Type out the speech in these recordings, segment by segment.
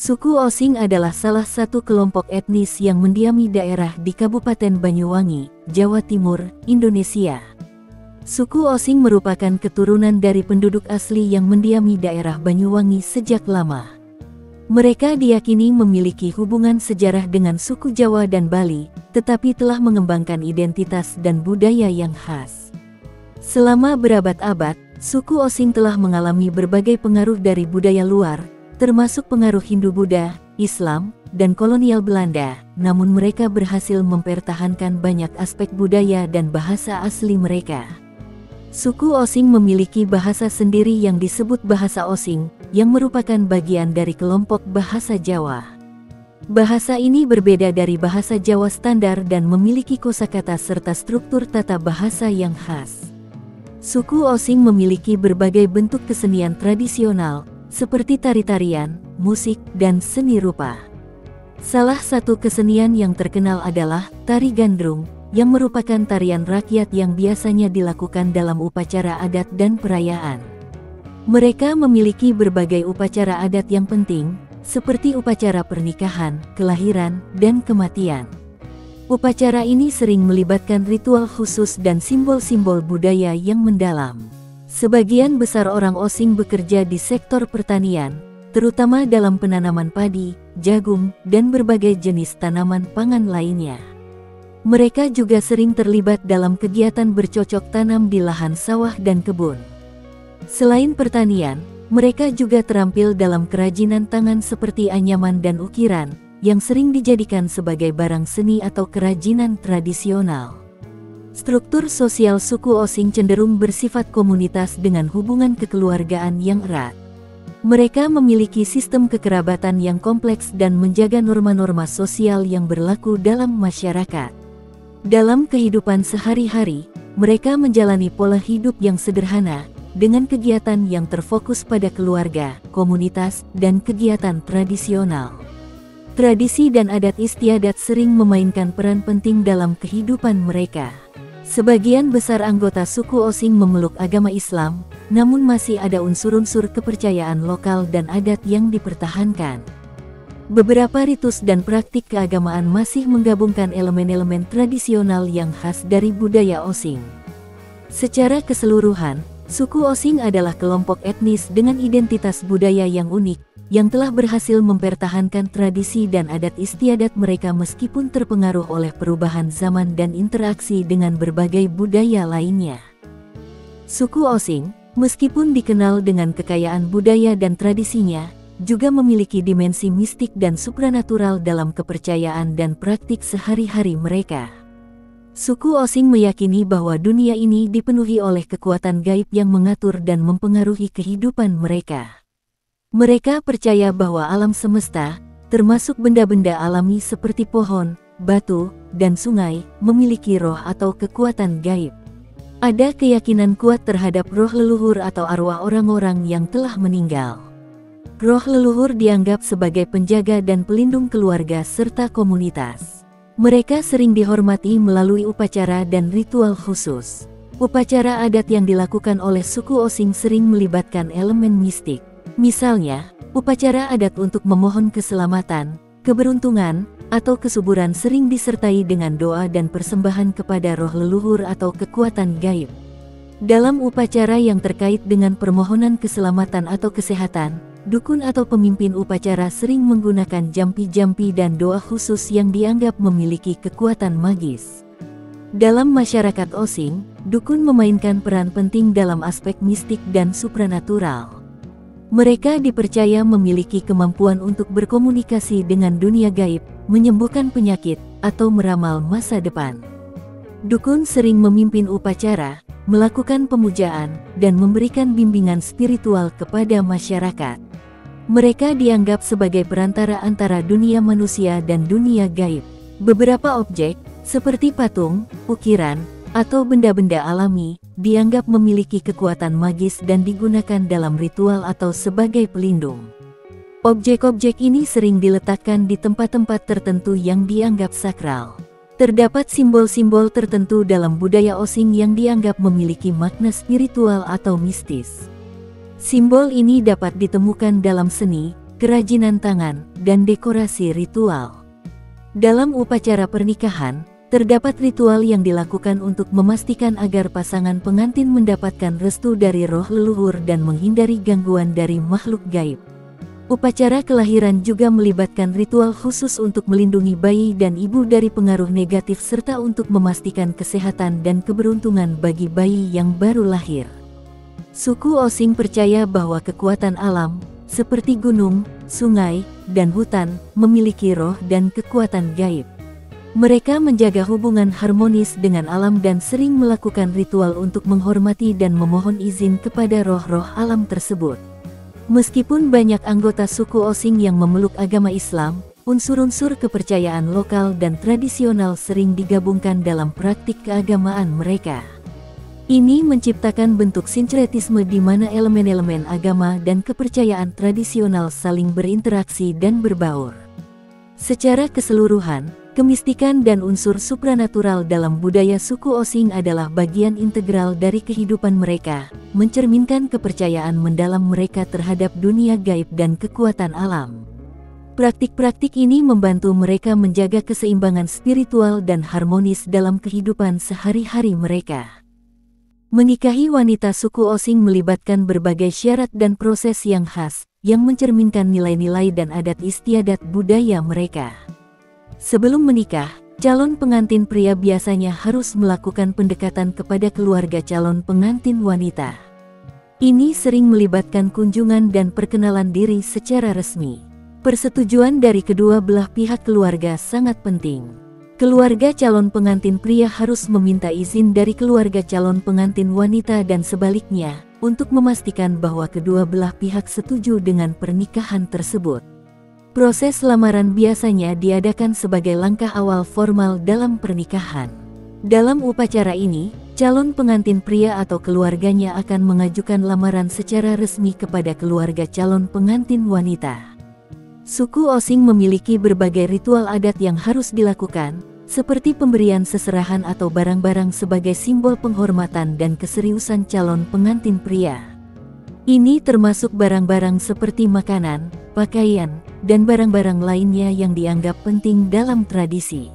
Suku Osing adalah salah satu kelompok etnis yang mendiami daerah di Kabupaten Banyuwangi, Jawa Timur, Indonesia. Suku Osing merupakan keturunan dari penduduk asli yang mendiami daerah Banyuwangi sejak lama. Mereka diyakini memiliki hubungan sejarah dengan suku Jawa dan Bali, tetapi telah mengembangkan identitas dan budaya yang khas. Selama berabad-abad, suku Osing telah mengalami berbagai pengaruh dari budaya luar, termasuk pengaruh Hindu-Buddha, Islam, dan kolonial Belanda, namun mereka berhasil mempertahankan banyak aspek budaya dan bahasa asli mereka. Suku Osing memiliki bahasa sendiri yang disebut bahasa Osing, yang merupakan bagian dari kelompok bahasa Jawa. Bahasa ini berbeda dari bahasa Jawa standar dan memiliki kosakata serta struktur tata bahasa yang khas. Suku Osing memiliki berbagai bentuk kesenian tradisional, seperti tari-tarian, musik, dan seni rupa. Salah satu kesenian yang terkenal adalah Tari Gandrung, yang merupakan tarian rakyat yang biasanya dilakukan dalam upacara adat dan perayaan. Mereka memiliki berbagai upacara adat yang penting, seperti upacara pernikahan, kelahiran, dan kematian. Upacara ini sering melibatkan ritual khusus dan simbol-simbol budaya yang mendalam. Sebagian besar orang Osing bekerja di sektor pertanian, terutama dalam penanaman padi, jagung, dan berbagai jenis tanaman pangan lainnya. Mereka juga sering terlibat dalam kegiatan bercocok tanam di lahan sawah dan kebun. Selain pertanian, mereka juga terampil dalam kerajinan tangan seperti anyaman dan ukiran, yang sering dijadikan sebagai barang seni atau kerajinan tradisional. Struktur sosial suku Osing cenderung bersifat komunitas dengan hubungan kekeluargaan yang erat. Mereka memiliki sistem kekerabatan yang kompleks dan menjaga norma-norma sosial yang berlaku dalam masyarakat. Dalam kehidupan sehari-hari, mereka menjalani pola hidup yang sederhana, dengan kegiatan yang terfokus pada keluarga, komunitas, dan kegiatan tradisional. Tradisi dan adat istiadat sering memainkan peran penting dalam kehidupan mereka. Sebagian besar anggota suku Osing memeluk agama Islam, namun masih ada unsur-unsur kepercayaan lokal dan adat yang dipertahankan. Beberapa ritus dan praktik keagamaan masih menggabungkan elemen-elemen tradisional yang khas dari budaya Osing. Secara keseluruhan, suku Osing adalah kelompok etnis dengan identitas budaya yang unik, yang telah berhasil mempertahankan tradisi dan adat istiadat mereka meskipun terpengaruh oleh perubahan zaman dan interaksi dengan berbagai budaya lainnya. Suku Osing, meskipun dikenal dengan kekayaan budaya dan tradisinya, juga memiliki dimensi mistik dan supranatural dalam kepercayaan dan praktik sehari-hari mereka. Suku Osing meyakini bahwa dunia ini dipenuhi oleh kekuatan gaib yang mengatur dan mempengaruhi kehidupan mereka. Mereka percaya bahwa alam semesta, termasuk benda-benda alami seperti pohon, batu, dan sungai, memiliki roh atau kekuatan gaib. Ada keyakinan kuat terhadap roh leluhur atau arwah orang-orang yang telah meninggal. Roh leluhur dianggap sebagai penjaga dan pelindung keluarga serta komunitas. Mereka sering dihormati melalui upacara dan ritual khusus. Upacara adat yang dilakukan oleh suku Osing sering melibatkan elemen mistik. Misalnya, upacara adat untuk memohon keselamatan, keberuntungan, atau kesuburan sering disertai dengan doa dan persembahan kepada roh leluhur atau kekuatan gaib. Dalam upacara yang terkait dengan permohonan keselamatan atau kesehatan, dukun atau pemimpin upacara sering menggunakan jampi-jampi dan doa khusus yang dianggap memiliki kekuatan magis. Dalam masyarakat Osing, dukun memainkan peran penting dalam aspek mistik dan supranatural. Mereka dipercaya memiliki kemampuan untuk berkomunikasi dengan dunia gaib, menyembuhkan penyakit, atau meramal masa depan. Dukun sering memimpin upacara, melakukan pemujaan, dan memberikan bimbingan spiritual kepada masyarakat. Mereka dianggap sebagai perantara antara dunia manusia dan dunia gaib. Beberapa objek, seperti patung, ukiran, atau benda-benda alami, dianggap memiliki kekuatan magis dan digunakan dalam ritual atau sebagai pelindung. Objek-objek ini sering diletakkan di tempat-tempat tertentu yang dianggap sakral. Terdapat simbol-simbol tertentu dalam budaya Osing yang dianggap memiliki makna spiritual atau mistis. Simbol ini dapat ditemukan dalam seni, kerajinan tangan, dan dekorasi ritual. Dalam upacara pernikahan, terdapat ritual yang dilakukan untuk memastikan agar pasangan pengantin mendapatkan restu dari roh leluhur dan menghindari gangguan dari makhluk gaib. Upacara kelahiran juga melibatkan ritual khusus untuk melindungi bayi dan ibu dari pengaruh negatif serta untuk memastikan kesehatan dan keberuntungan bagi bayi yang baru lahir. Suku Osing percaya bahwa kekuatan alam, seperti gunung, sungai, dan hutan, memiliki roh dan kekuatan gaib. Mereka menjaga hubungan harmonis dengan alam dan sering melakukan ritual untuk menghormati dan memohon izin kepada roh-roh alam tersebut. Meskipun banyak anggota suku Osing yang memeluk agama Islam, unsur-unsur kepercayaan lokal dan tradisional sering digabungkan dalam praktik keagamaan mereka. Ini menciptakan bentuk sinkretisme di mana elemen-elemen agama dan kepercayaan tradisional saling berinteraksi dan berbaur. Secara keseluruhan, kemistikan dan unsur supranatural dalam budaya suku Osing adalah bagian integral dari kehidupan mereka, mencerminkan kepercayaan mendalam mereka terhadap dunia gaib dan kekuatan alam. Praktik-praktik ini membantu mereka menjaga keseimbangan spiritual dan harmonis dalam kehidupan sehari-hari mereka. Menikahi wanita suku Osing melibatkan berbagai syarat dan proses yang khas, yang mencerminkan nilai-nilai dan adat istiadat budaya mereka. Sebelum menikah, calon pengantin pria biasanya harus melakukan pendekatan kepada keluarga calon pengantin wanita. Ini sering melibatkan kunjungan dan perkenalan diri secara resmi. Persetujuan dari kedua belah pihak keluarga sangat penting. Keluarga calon pengantin pria harus meminta izin dari keluarga calon pengantin wanita dan sebaliknya, untuk memastikan bahwa kedua belah pihak setuju dengan pernikahan tersebut. Proses lamaran biasanya diadakan sebagai langkah awal formal dalam pernikahan. Dalam upacara ini, calon pengantin pria atau keluarganya akan mengajukan lamaran secara resmi kepada keluarga calon pengantin wanita. Suku Osing memiliki berbagai ritual adat yang harus dilakukan, seperti pemberian seserahan atau barang-barang sebagai simbol penghormatan dan keseriusan calon pengantin pria. Ini termasuk barang-barang seperti makanan, pakaian, dan barang-barang lainnya yang dianggap penting dalam tradisi.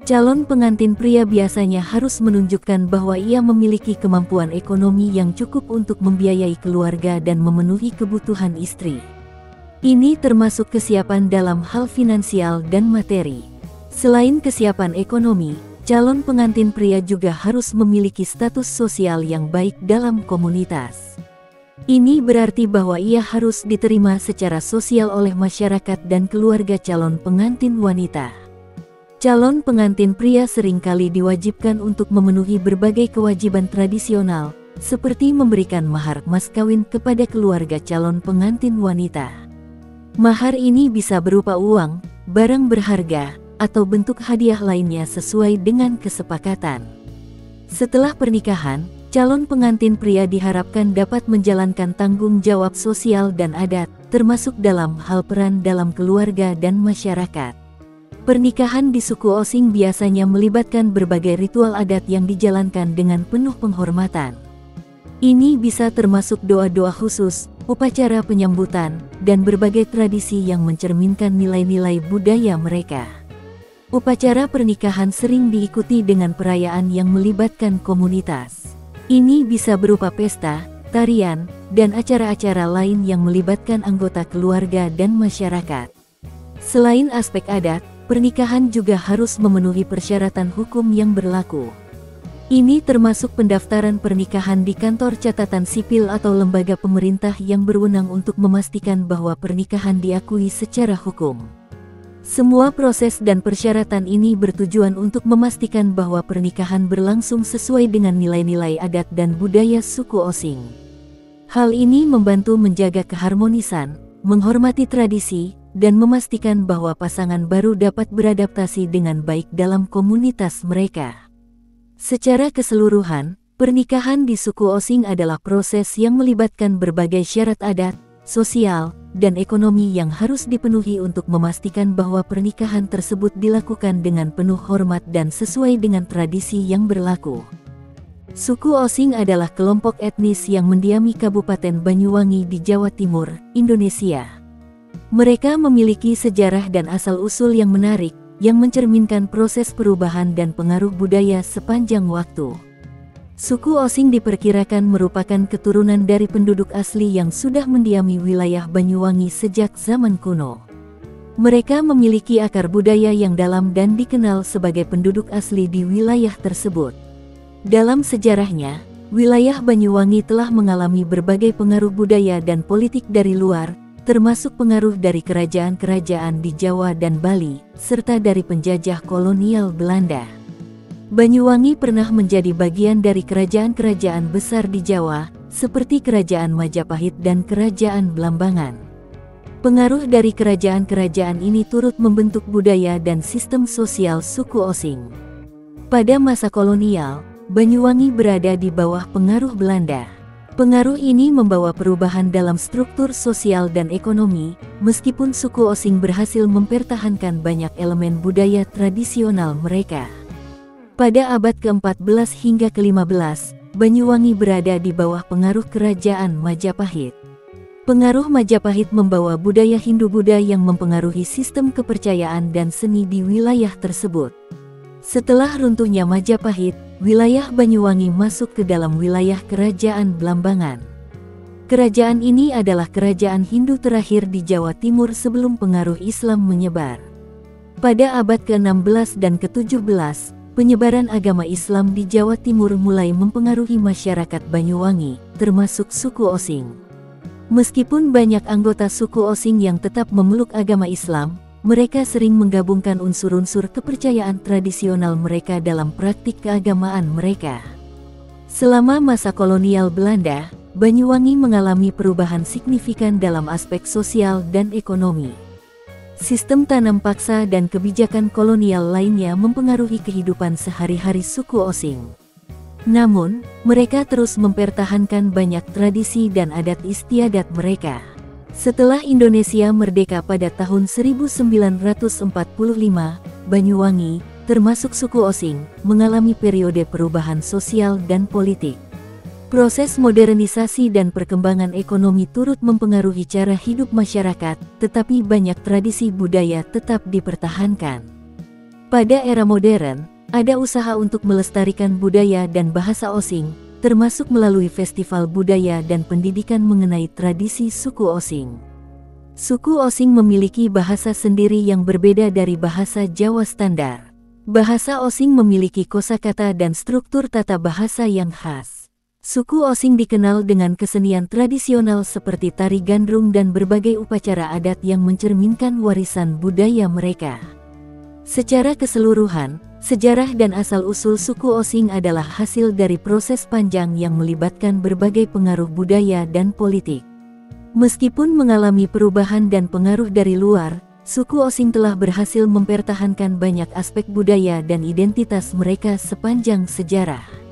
Calon pengantin pria biasanya harus menunjukkan bahwa ia memiliki kemampuan ekonomi yang cukup untuk membiayai keluarga dan memenuhi kebutuhan istri. Ini termasuk kesiapan dalam hal finansial dan materi. Selain kesiapan ekonomi, calon pengantin pria juga harus memiliki status sosial yang baik dalam komunitas. Ini berarti bahwa ia harus diterima secara sosial oleh masyarakat dan keluarga calon pengantin wanita. Calon pengantin pria seringkali diwajibkan untuk memenuhi berbagai kewajiban tradisional, seperti memberikan mahar mas kawin kepada keluarga calon pengantin wanita. Mahar ini bisa berupa uang, barang berharga, atau bentuk hadiah lainnya sesuai dengan kesepakatan. Setelah pernikahan, calon pengantin pria diharapkan dapat menjalankan tanggung jawab sosial dan adat, termasuk dalam hal peran dalam keluarga dan masyarakat. Pernikahan di suku Osing biasanya melibatkan berbagai ritual adat yang dijalankan dengan penuh penghormatan. Ini bisa termasuk doa-doa khusus, upacara penyambutan, dan berbagai tradisi yang mencerminkan nilai-nilai budaya mereka. Upacara pernikahan sering diikuti dengan perayaan yang melibatkan komunitas. Ini bisa berupa pesta, tarian, dan acara-acara lain yang melibatkan anggota keluarga dan masyarakat. Selain aspek adat, pernikahan juga harus memenuhi persyaratan hukum yang berlaku. Ini termasuk pendaftaran pernikahan di kantor catatan sipil atau lembaga pemerintah yang berwenang untuk memastikan bahwa pernikahan diakui secara hukum. Semua proses dan persyaratan ini bertujuan untuk memastikan bahwa pernikahan berlangsung sesuai dengan nilai-nilai adat dan budaya suku Osing. Hal ini membantu menjaga keharmonisan, menghormati tradisi, dan memastikan bahwa pasangan baru dapat beradaptasi dengan baik dalam komunitas mereka. Secara keseluruhan, pernikahan di suku Osing adalah proses yang melibatkan berbagai syarat adat, sosial, dan ekonomi yang harus dipenuhi untuk memastikan bahwa pernikahan tersebut dilakukan dengan penuh hormat dan sesuai dengan tradisi yang berlaku. Suku Osing adalah kelompok etnis yang mendiami Kabupaten Banyuwangi di Jawa Timur, Indonesia. Mereka memiliki sejarah dan asal-usul yang menarik, yang mencerminkan proses perubahan dan pengaruh budaya sepanjang waktu. Suku Osing diperkirakan merupakan keturunan dari penduduk asli yang sudah mendiami wilayah Banyuwangi sejak zaman kuno. Mereka memiliki akar budaya yang dalam dan dikenal sebagai penduduk asli di wilayah tersebut. Dalam sejarahnya, wilayah Banyuwangi telah mengalami berbagai pengaruh budaya dan politik dari luar, termasuk pengaruh dari kerajaan-kerajaan di Jawa dan Bali, serta dari penjajah kolonial Belanda. Banyuwangi pernah menjadi bagian dari kerajaan-kerajaan besar di Jawa, seperti Kerajaan Majapahit dan Kerajaan Blambangan. Pengaruh dari kerajaan-kerajaan ini turut membentuk budaya dan sistem sosial suku Osing. Pada masa kolonial, Banyuwangi berada di bawah pengaruh Belanda. Pengaruh ini membawa perubahan dalam struktur sosial dan ekonomi, meskipun suku Osing berhasil mempertahankan banyak elemen budaya tradisional mereka. Pada abad ke-14 hingga ke-15, Banyuwangi berada di bawah pengaruh Kerajaan Majapahit. Pengaruh Majapahit membawa budaya Hindu-Buddha yang mempengaruhi sistem kepercayaan dan seni di wilayah tersebut. Setelah runtuhnya Majapahit, wilayah Banyuwangi masuk ke dalam wilayah Kerajaan Blambangan. Kerajaan ini adalah kerajaan Hindu terakhir di Jawa Timur sebelum pengaruh Islam menyebar. Pada abad ke-16 dan ke-17, penyebaran agama Islam di Jawa Timur mulai mempengaruhi masyarakat Banyuwangi, termasuk suku Osing. Meskipun banyak anggota suku Osing yang tetap memeluk agama Islam, mereka sering menggabungkan unsur-unsur kepercayaan tradisional mereka dalam praktik keagamaan mereka. Selama masa kolonial Belanda, Banyuwangi mengalami perubahan signifikan dalam aspek sosial dan ekonomi. Sistem tanam paksa dan kebijakan kolonial lainnya mempengaruhi kehidupan sehari-hari suku Osing. Namun, mereka terus mempertahankan banyak tradisi dan adat istiadat mereka. Setelah Indonesia merdeka pada tahun 1945, Banyuwangi, termasuk suku Osing, mengalami periode perubahan sosial dan politik. Proses modernisasi dan perkembangan ekonomi turut mempengaruhi cara hidup masyarakat, tetapi banyak tradisi budaya tetap dipertahankan. Pada era modern, ada usaha untuk melestarikan budaya dan bahasa Osing, termasuk melalui festival budaya dan pendidikan mengenai tradisi suku Osing. Suku Osing memiliki bahasa sendiri yang berbeda dari bahasa Jawa standar. Bahasa Osing memiliki kosakata dan struktur tata bahasa yang khas. Suku Osing dikenal dengan kesenian tradisional seperti tari gandrung dan berbagai upacara adat yang mencerminkan warisan budaya mereka. Secara keseluruhan, sejarah dan asal-usul suku Osing adalah hasil dari proses panjang yang melibatkan berbagai pengaruh budaya dan politik. Meskipun mengalami perubahan dan pengaruh dari luar, suku Osing telah berhasil mempertahankan banyak aspek budaya dan identitas mereka sepanjang sejarah.